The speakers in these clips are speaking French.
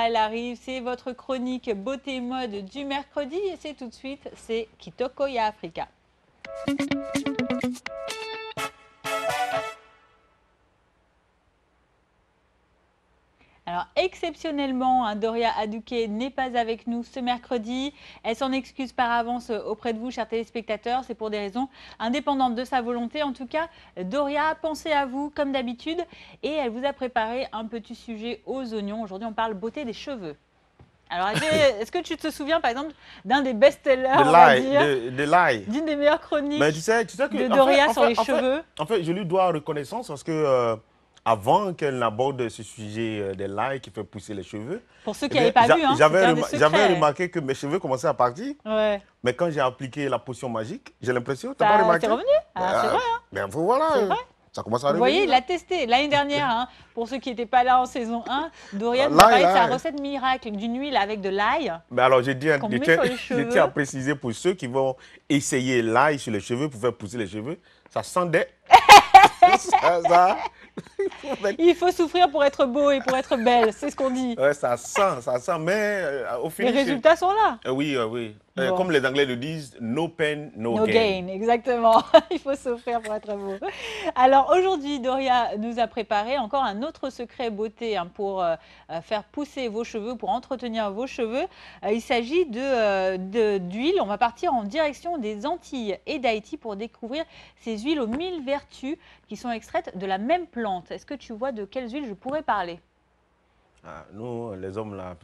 Doria, elle arrive, c'est votre chronique beauté mode du mercredi et c'est tout de suite, c'est Kitoko ya Africa. Alors, exceptionnellement, Doria Aduke n'est pas avec nous ce mercredi. Elle s'en excuse par avance auprès de vous, chers téléspectateurs. C'est pour des raisons indépendantes de sa volonté. En tout cas, Doria a pensé à vous, comme d'habitude, et elle vous a préparé un petit sujet aux oignons. Aujourd'hui, on parle beauté des cheveux. Alors, est-ce que tu te souviens, par exemple, d'un des best-sellers, d'une des meilleures chroniques de Doria sur les cheveux? En fait, je lui dois reconnaissance parce que avant qu'elle n'aborde ce sujet des lies qui fait pousser les cheveux, pour ceux qui n'avaient pas vu, j'avais remarqué que mes cheveux commençaient à partir. Ouais. Mais quand j'ai appliqué la potion magique, j'ai l'impression, tu n'as pas remarqué? C'est revenu. C'est vrai. Ben voilà. Ça commence à revenir. Vous voyez, il l'a testé l'année dernière. Pour ceux qui n'étaient pas là en saison 1, Doria nous a parlé de sa recette miracle d'une huile avec de l'ail. Mais alors, je tiens à préciser pour ceux qui vont essayer l'ail sur les cheveux pour faire pousser les cheveux, ça sent des... Il faut souffrir pour être beau et pour être belle, c'est ce qu'on dit. Ouais, ça sent, mais au final... Les résultats sont là. Oui. Bon. Comme les Anglais le disent, no pain, no gain. Exactement. Il faut souffrir pour être beau. Alors aujourd'hui, Doria nous a préparé encore un autre secret beauté pour faire pousser vos cheveux, pour entretenir vos cheveux. Il s'agit d'huile. On va partir en direction des Antilles et d'Haïti pour découvrir ces huiles aux 1000 vertus qui sont extraites de la même plante. Est-ce que tu vois de quelles huiles je pourrais parler? Nous, les hommes, là...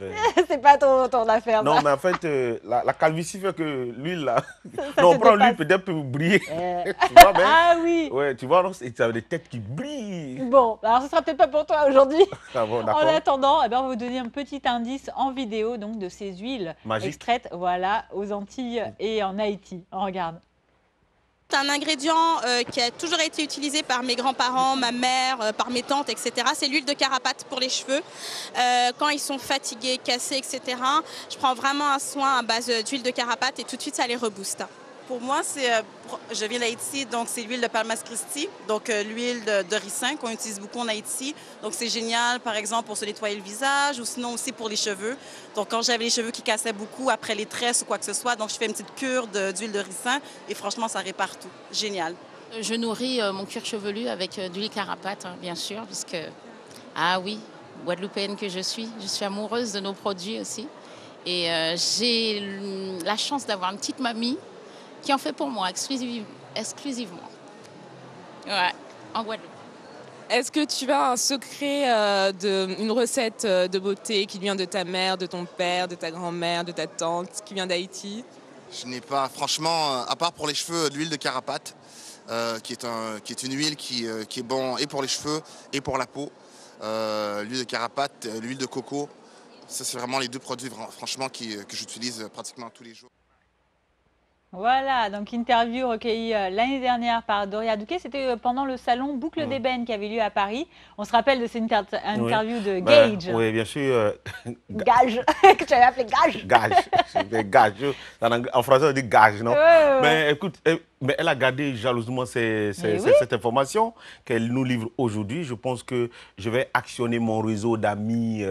C'est pas ton affaire, non, ça. Mais en fait, la calvitie fait que l'huile, là... non, on prend l'huile peut-être pour briller. Tu vois, mais... Ah oui. Ouais, tu vois, tu as des têtes qui brillent. Bon, alors ce sera peut-être pas pour toi aujourd'hui. Ah bon, en attendant, on va vous donner un petit indice en vidéo donc, de ces huiles extraites aux Antilles et en Haïti. On regarde. C'est un ingrédient qui a toujours été utilisé par mes grands-parents, ma mère, par mes tantes, etc. C'est l'huile de carapate pour les cheveux. Quand ils sont fatigués, cassés, etc., je prends vraiment un soin à base d'huile de carapate et tout de suite, ça les rebooste. Pour moi, je viens d'Haïti, donc c'est l'huile de Palmas Christi, donc l'huile de ricin qu'on utilise beaucoup en Haïti. Donc c'est génial, par exemple, pour se nettoyer le visage ou sinon aussi pour les cheveux. Donc quand j'avais les cheveux qui cassaient beaucoup après les tresses ou quoi que ce soit, donc je fais une petite cure d'huile de ricin et franchement, ça répare tout. Génial. Je nourris mon cuir chevelu avec de l'huile carapate, bien sûr, puisque, ah oui, guadeloupéenne que je suis amoureuse de nos produits aussi. Et j'ai la chance d'avoir une petite mamie qui en fait pour moi exclusivement. Ouais, en Guadeloupe. Est-ce que tu as un secret, une recette de beauté qui vient de ta mère, de ton père, de ta grand-mère, de ta tante, qui vient d'Haïti? Je n'ai pas, franchement, à part pour les cheveux, de l'huile de carapate, qui est une huile qui est bon et pour les cheveux et pour la peau. L'huile de carapate, l'huile de coco, ça c'est vraiment les deux produits franchement que j'utilise pratiquement tous les jours. Voilà, donc interview recueillie l'année dernière par Doria Aduke. C'était pendant le salon Boucle d'Ébène qui avait lieu à Paris. On se rappelle de cette interview de Gage. Oui, bien sûr. Gage, que tu avais appelé Gage. Gage. En français, on dit gage, non? Ouais. Mais écoute, mais elle a gardé jalousement cette information qu'elle nous livre aujourd'hui. Je pense que je vais actionner mon réseau d'amis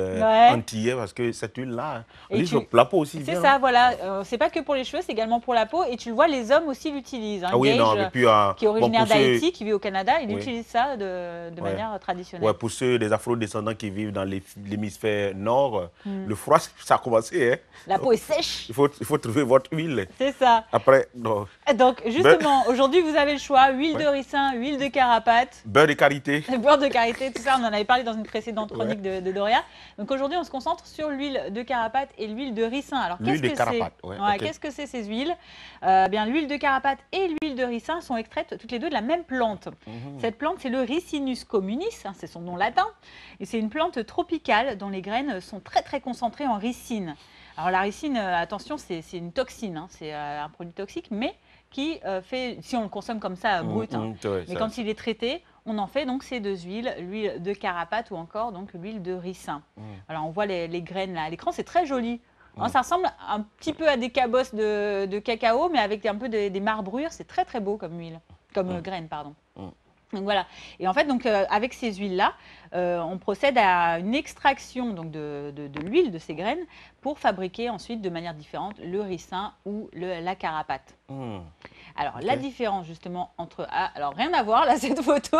antillais parce que cette huile-là, on dit pour la peau aussi. C'est ça, voilà. C'est pas que pour les cheveux, c'est également pour la peau. Et tu le vois, les hommes aussi l'utilisent. Ah oui, Gage, qui est originaire d'Haïti, qui vit au Canada, il utilise ça de manière traditionnelle. Ouais, pour ceux des afro-descendants qui vivent dans l'hémisphère nord, le froid, ça a commencé. Hein. La peau est sèche. Il faut trouver votre huile. C'est ça. Après, non. Donc, justement, aujourd'hui, vous avez le choix. Huile de ricin, huile de carapate. Beurre de karité. Beurre de karité, tout ça, on en avait parlé dans une précédente chronique de Doria. Donc aujourd'hui, on se concentre sur l'huile de carapate et l'huile de ricin. Alors, qu'est-ce que c'est ces huiles? Bien, l'huile de carapate et l'huile de ricin sont extraites toutes les deux de la même plante. Cette plante, c'est le Ricinus communis, c'est son nom latin. Et c'est une plante tropicale dont les graines sont très très concentrées en ricine. Alors la ricine, attention, c'est une toxine, c'est un produit toxique, mais qui fait, si on le consomme comme ça brut, mais quand il est traité, on en fait donc ces deux huiles, l'huile de carapate ou encore donc l'huile de ricin. Alors on voit les graines là à l'écran, c'est très joli. Ça ressemble un petit peu à des cabosses de cacao, mais avec un peu des marbrures. C'est très très beau comme huile, comme graines, pardon. Donc voilà. Et en fait, donc, avec ces huiles-là, on procède à une extraction donc, de l'huile de ces graines pour fabriquer ensuite de manière différente le ricin ou la carapate. Alors, la différence justement entre... alors, rien à voir, là, cette photo,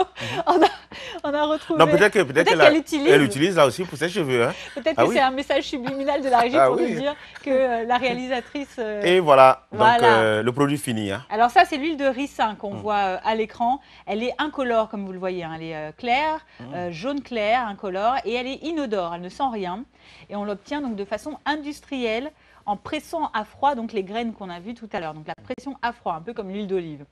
on a retrouvé... Non, peut-être qu'elle utilise là aussi pour ses cheveux. Hein. Peut-être que c'est un message subliminal de la régie pour nous dire que la réalisatrice... Et voilà, donc le produit fini. Hein. Alors ça, c'est l'huile de ricin qu'on voit à l'écran. Elle est incolore, comme vous le voyez. Hein. Elle est claire, jaune clair, incolore, et elle est inodore, elle ne sent rien. Et on l'obtient donc de façon industrielle, en pressant à froid donc les graines qu'on a vues tout à l'heure. Donc la pression à froid, un peu comme l'huile d'olive.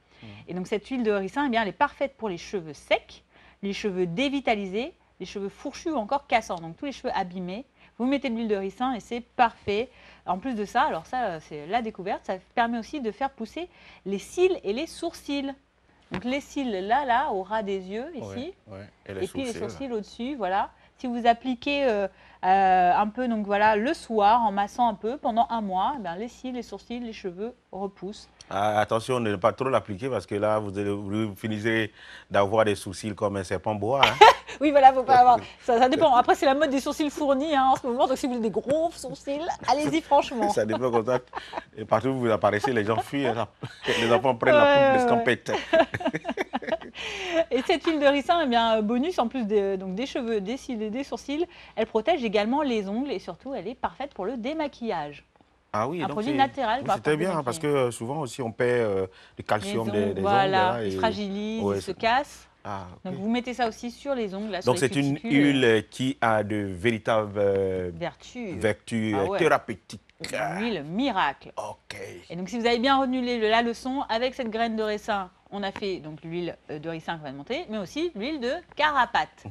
Et donc cette huile de ricin, eh bien, elle est parfaite pour les cheveux secs, les cheveux dévitalisés, les cheveux fourchus ou encore cassants. Donc tous les cheveux abîmés, vous mettez de l'huile de ricin et c'est parfait. En plus de ça, alors ça c'est la découverte, ça permet aussi de faire pousser les cils et les sourcils. Donc les cils là, au ras des yeux, ici. Et puis les sourcils au-dessus, voilà. Si vous appliquez un peu donc voilà, le soir, en massant un peu, pendant un mois, eh bien, les cils, les sourcils, les cheveux repoussent. Attention, ne pas trop l'appliquer parce que là, vous finissez d'avoir des sourcils comme un serpent bois. Hein. Oui, voilà, faut pas avoir. Ça dépend. Après, c'est la mode des sourcils fournis hein, en ce moment. Donc, si vous avez des gros sourcils, allez-y franchement. Ça dépend comme ça. Et partout où vous apparaissez, les gens fuient. Les enfants prennent la poudre d'escampette. Et cette huile de ricin, eh bien, bonus, en plus des cheveux, des cils et des sourcils, elle protège également les ongles et surtout, elle est parfaite pour le démaquillage. Ah oui, un produit naturel. C'est très bien, parce que souvent aussi, on perd le calcium des ongles. Voilà, ils se fragilisent, ils se cassent. Donc, vous mettez ça aussi sur les ongles. Là, donc, c'est une huile qui a de véritables vertus thérapeutiques. C'est une huile miracle. OK. Et donc, si vous avez bien retenu la leçon, avec cette graine de ricin, on a fait donc l'huile de ricin qu'on va monter, mais aussi l'huile de carapate.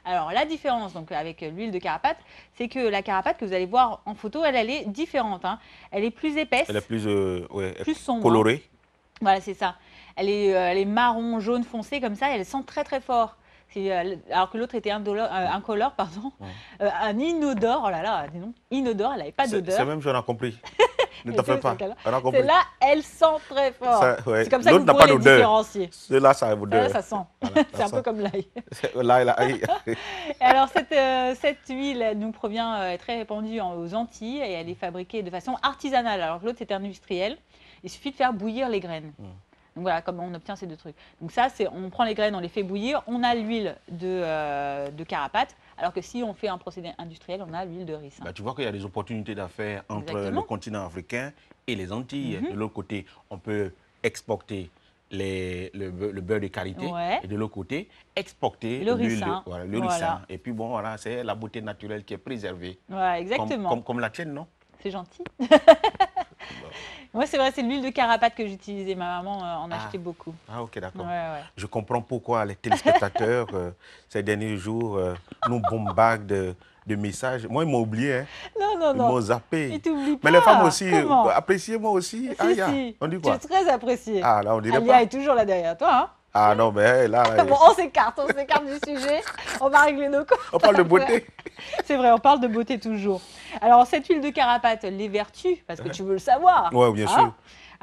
Alors, la différence donc, avec l'huile de carapate, c'est que la carapate que vous allez voir en photo, elle est différente. Hein. Elle est plus épaisse. Elle est plus sombre. Colorée. Hein. Voilà, c'est ça. Elle est marron, jaune foncé comme ça, et elle sent très très fort. Alors que l'autre était incolore, pardon. Un inodore, oh là là, dis donc, inodore, elle n'avait pas d'odeur. C'est même, j'en ai compris. Ne t'en fais pas. Celle-là, elle sent très fort. C'est comme ça que vous pourrez les différencier. Celle-là, ça a odeur. Ça sent. Voilà, c'est un peu comme l'ail. L'ail. Alors, cette huile, elle nous provient, est très répandue aux Antilles et elle est fabriquée de façon artisanale. Alors que l'autre, c'est industriel. Il suffit de faire bouillir les graines. Donc voilà comment on obtient ces deux trucs. Donc ça, on prend les graines, on les fait bouillir, on a l'huile de carapate, alors que si on fait un procédé industriel, on a l'huile de ricin. Tu vois qu'il y a des opportunités d'affaires entre le continent africain et les Antilles. De l'autre côté, on peut exporter le beurre de karité et de l'autre côté, exporter le ricin. Le ricin. Et puis bon, voilà, c'est la beauté naturelle qui est préservée. Ouais, exactement. Comme la tienne, non? C'est gentil. Moi, c'est vrai, c'est l'huile de carapate que j'utilisais. Ma maman en achetait beaucoup. Ah, ok, d'accord. Je comprends pourquoi les téléspectateurs, ces derniers jours, nous bombardent de messages. Moi, ils m'ont oublié. Hein. Non. Ils m'ont zappé. Ils t'oublient pas. Mais les femmes aussi, appréciez-moi aussi. Si. On dit quoi? Tu es très apprécié. Ah, là, on dirait Alia est toujours là derrière toi. Hein. Ah non, mais là... Bon, on s'écarte du sujet. On va régler nos comptes. On parle de beauté. C'est vrai, on parle de beauté toujours. Alors, cette huile de carapate, les vertus, parce que tu veux le savoir. Oui, bien sûr.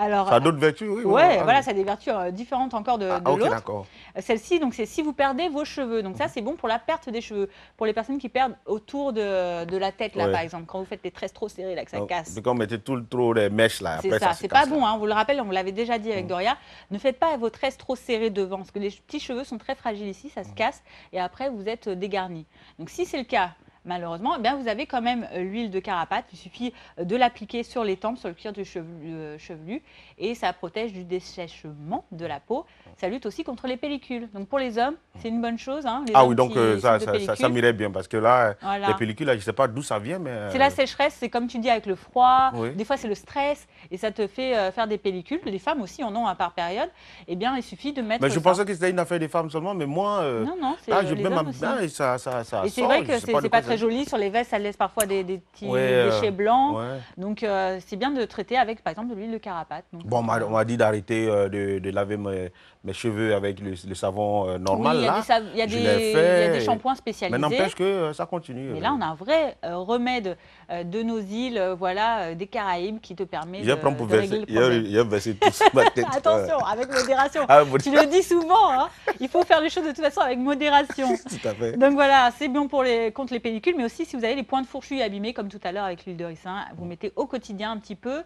Alors, ça a d'autres vertus, oui. Voilà, ça a des vertus différentes encore de l'autre. D'accord. Celle-ci, donc, c'est si vous perdez vos cheveux. Donc, ça, c'est bon pour la perte des cheveux. Pour les personnes qui perdent autour de la tête, là, par exemple, quand vous faites des tresses trop serrées, là, que ça casse. C'est quand on mettait trop les mèches, là. C'est ça, c'est pas bon, hein, on vous le rappelle, on vous l'avait déjà dit avec Doria. Ne faites pas vos tresses trop serrées devant, parce que les petits cheveux sont très fragiles ici, ça se casse, et après, vous êtes dégarnis. Donc, si c'est le cas, malheureusement, eh bien, vous avez quand même l'huile de carapate. Il suffit de l'appliquer sur les tempes, sur le cuir du chevelu, et ça protège du dessèchement de la peau. Ça lutte aussi contre les pellicules. Donc pour les hommes, c'est une bonne chose. Hein, oui, donc ça m'irait bien, parce que là, les pellicules, là, je ne sais pas d'où ça vient, mais... C'est la sécheresse, c'est comme tu dis avec le froid, des fois c'est le stress, et ça te fait faire des pellicules. Les femmes aussi en ont par période. Eh bien, il suffit de mettre... Mais je pensais que c'était une affaire des femmes seulement, mais moi... non, c'est les hommes aussi. Et ça et c'est vrai que c'est pas très joli. Sur les vestes, ça laisse parfois des petits déchets blancs. Donc, c'est bien de traiter avec, par exemple, de l'huile de carapate. Donc, bon, on m'a dit d'arrêter de laver mes cheveux avec le savon normal. Oui, il y a des shampoings spécialisés. Mais n'empêche que ça continue. Mais là, on a un vrai remède de nos îles, voilà, des Caraïbes, qui te permet de régler le problème. Il a versé tout sur ma tête. Attention, avec modération. Tu le dis souvent, hein, il faut faire les choses de toute façon avec modération. Tout à fait. Donc voilà, c'est bien contre les pellicules, mais aussi si vous avez les pointes fourchues et abîmées, comme tout à l'heure avec l'huile de ricin, vous mettez au quotidien un petit peu.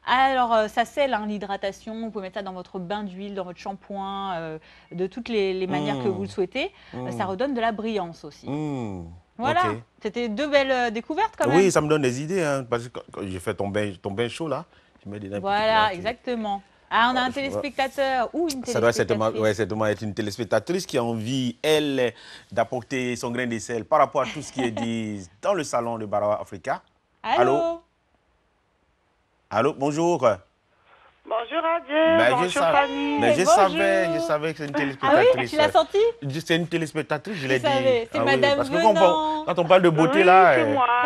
Alors, ça scelle l'hydratation, vous pouvez mettre ça dans votre bain d'huile, dans votre shampoing, de toutes les manières que vous le souhaitez. Ça redonne de la brillance aussi. Voilà, c'était 2 belles découvertes quand même. Oui, ça me donne des idées, hein, parce que quand j'ai fait ton bain chaud là, tu mets des nappes. Voilà, exactement. Ah, on a un téléspectateur ou une téléspectatrice. Ça doit certainement être une téléspectatrice qui a envie, elle, d'apporter son grain de sel par rapport à tout ce qui est dit dans le salon de Barawa Africa. Allô? Allô, bonjour. Bonjour Adieu, bonjour famille. Mais je savais que c'est une téléspectatrice. Ah oui, tu l'as senti? C'est une téléspectatrice, je l'ai dit. C'est Madame Venant. Quand on parle de beauté là,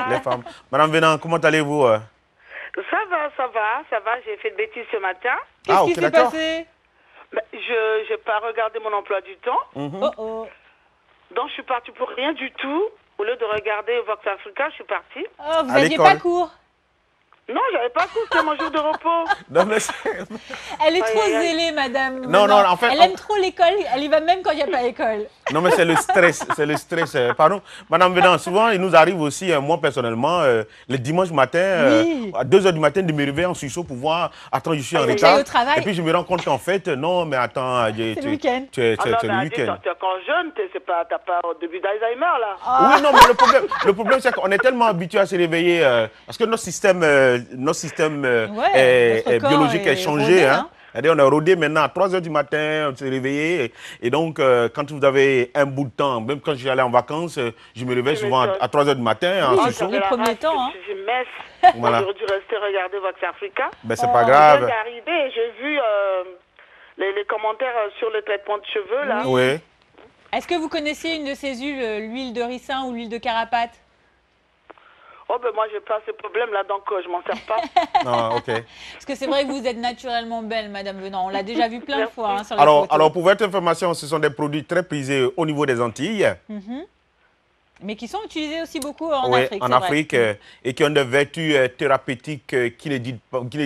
les femmes. Madame Venant, comment allez-vous? Ça va, j'ai fait de bêtises ce matin. Qu'est-ce qui s'est passé? Je n'ai pas regardé mon emploi du temps. Donc je suis partie pour rien du tout. Au lieu de regarder Vox Africa, je suis partie. Oh, vous n'aviez pas cours? Non, j'avais pas cours, c'était mon jour de repos. Non, mais elle est trop zélée, madame. Non, en fait... Elle aime trop l'école, elle y va même quand il n'y a pas école. Non, mais c'est le stress, Pardon, madame Venant, souvent, il nous arrive aussi, moi personnellement, le dimanche matin, à 2 h du matin, de me réveiller en sursaut pour voir, attends, je suis en retard. Au travail. Et puis je me rends compte qu'en fait, non, mais attends, c'est le week-end. C'est le week-end. Tu es encore jeune, t'as pas au début d'Alzheimer, là. Oui, non, mais le problème, c'est qu'on est tellement habitué à se réveiller, parce que notre système biologique est changé. Hein. On est rodé maintenant à 3 h du matin, on s'est réveillé. Et donc, quand vous avez un bout de temps, même quand je suis allé en vacances, je me réveille souvent à 3 h du matin. Les premiers temps. Voilà. J'aurais dû rester regarder Vox Africa. Ben, c'est pas grave. Je suis arrivé et j'ai vu les commentaires sur le traitement de cheveux. Là. Oui. Est-ce que vous connaissiez une de ces huiles, l'huile de ricin ou l'huile de carapate? Oh ben moi j'ai pas ce problème là donc je m'en sers pas. Non, ok. Parce que c'est vrai que vous êtes naturellement belle, Madame Venant. On l'a déjà vu plein de fois hein, sur les photos. Alors pour votre information, ce sont des produits très prisés au niveau des Antilles. Mais qui sont utilisés aussi beaucoup en Afrique. En Afrique et qui ont des vertus thérapeutiques qui ne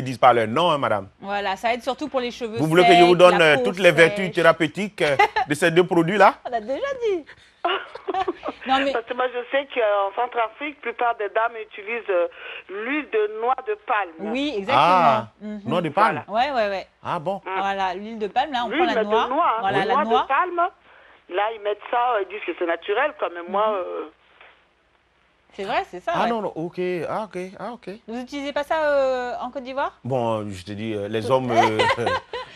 disent pas leur nom, hein, madame. Voilà, ça aide surtout pour les cheveux. Vous voulez que je vous donne toutes les vertus thérapeutiques de ces 2 produits-là? On a déjà dit. Non, mais... Parce que moi je sais qu'en Centrafrique, la plupart des dames utilisent l'huile de noix de palme. Oui, exactement. Ah, noix de palme. Voilà. Ouais. Ah bon. Voilà, l'huile de palme, là on prend la noix. Voilà, la noix de palme. Là ils mettent ça, ils disent que c'est naturel quand même. Moi. C'est vrai, c'est ça. Ah non, ok. Vous n'utilisez pas ça en Côte d'Ivoire? Bon, je te dis, les hommes...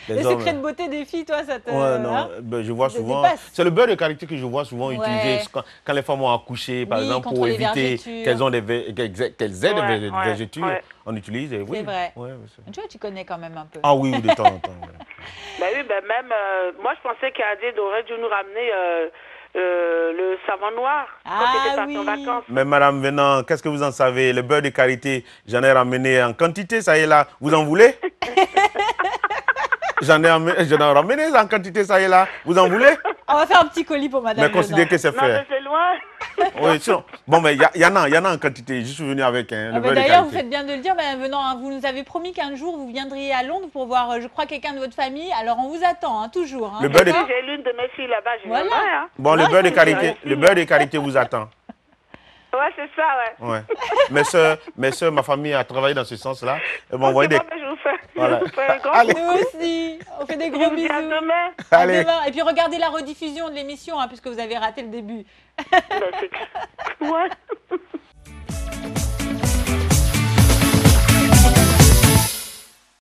les secrets de beauté des filles, toi, ça te... Ouais, non, ben, je vois souvent... C'est le beurre de karité que je vois souvent utilisé quand les femmes ont accouché, par exemple, pour éviter qu'elles aient des vergetures. On utilise, C'est vrai. Tu vois, tu connais quand même un peu. Ah oui, de temps en temps. Ben oui, même... moi, je pensais qu'Adid aurait dû nous ramener... le savon noir quand tu étais parti en vacances. Mais madame Venant, qu'est-ce que vous en savez? Le beurre de karité, j'en ai ramené en quantité, ça y est là. Vous en voulez? J'en ai ramené en quantité, ça y est là. Vous en voulez? On va faire un petit colis pour madame. Mais considérez que c'est fait. Non, mais c'est loin. Oui, sinon. Bon, mais il y en a en quantité. Je suis venu avec le beurre de karité. D'ailleurs, vous faites bien de le dire, madame Venant. Hein, vous nous avez promis qu'un jour, vous viendriez à Londres pour voir, je crois, quelqu'un de votre famille. Alors, on vous attend, hein, toujours. Hein, le beurre de... J'ai l'une de mes filles là-bas, je viendrai. Hein. Bon, le beurre de karité vous attend. Ouais, c'est ça, ouais. Mes soeurs, ma famille a travaillé dans ce sens-là. Elles m'ont envoyé des... Je vous fais, voilà. Nous aussi, on fait des gros bisous. À demain. À demain. Et puis regardez la rediffusion de l'émission, hein, puisque vous avez raté le début. Ouais.